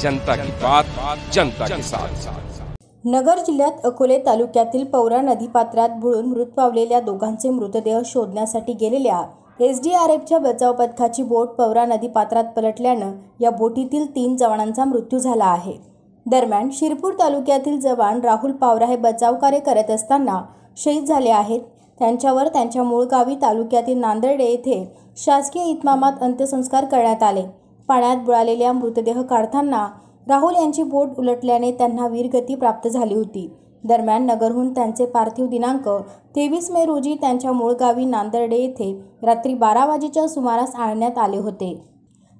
जनता की बात, जनता के साथ। नगर जिल्ह्यात अकोले तालुक्यातील पवरा नदीपात्रात बुडून मृत पावलेल्या दोघांचे मृतदेह शोधण्यासाठी गेलेल्या SDRFच्या बचाव पथकाची बोट पवरा नदीपात्रात पलटल्यानं या बोटीतील 3 जवानांचा मृत्यू झाला आहे। दरम्यान शिरपूर तालुक्यातील जवान राहुल पावरा हे बचाव कार्य करत असताना शहीद झाले आहेत। त्यांच्यावर त्यांच्या मूळ गावी तालुक्यातील नांदर्डे येथे शासकीय इतमामात अंत्यसंस्कार करण्यात आले। पाण्यात बुडालेल्या मृतदेह काढताना राहुल यांची बोट उलटल्याने त्यांना वीरगती प्राप्त झाली होती। दरम्यान नगरहून त्यांचे पार्थिव दिनांक 23 मे रोजी त्यांच्या मूळ गावी नांदर्डे येथे रात्री 12 वाजेच्या सुमारास आणण्यात आले होते।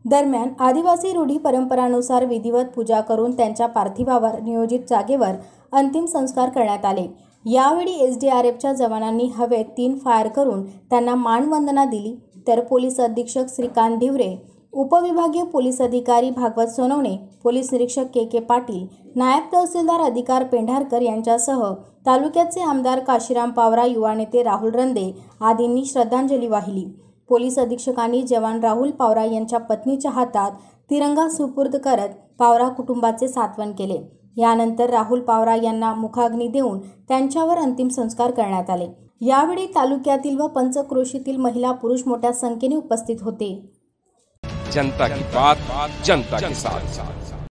दरम्यान आदिवासी रूढी परंपरानुसार विधिवत पूजा करून त्यांच्या पार्थिवावर नियोजित जागेवर अंतिम संस्कार करण्यात आले। यावेळी SDRFच्या जवानांनी हवेत 3 फायर करून त्यांना मानवंदना दिली, तर पोलीस अधीक्षक श्रीकांत ढिवरे, उपविभागीय पोलीस अधिकारी भागवत सोनवणे, पोलीस निरीक्षक KK पाटील, नायब तहसीलदार अधिकार पेंढारकर यांच्यासह तालुक्याचे आमदार काशीराम पावरा, युवा नेते राहुल रंदे आदींनी श्रद्धांजली वाहिली। पोलीस अधीक्षकांनी जवान राहुल पावरा यांच्या पत्नीच्या हातात तिरंगा सुपूर्द करत पावरा कुटुंबाचे सांत्वन केले। यानंतर राहुल पावरा यांना मुखाग्नी देऊन त्यांच्यावर अंतिम संस्कार करण्यात आले। यावेळी तालुक्यातील व पंचक्रोशीतील महिला पुरुष मोठ्या संख्येने उपस्थित होते। जनता की बात, जनता के साथ।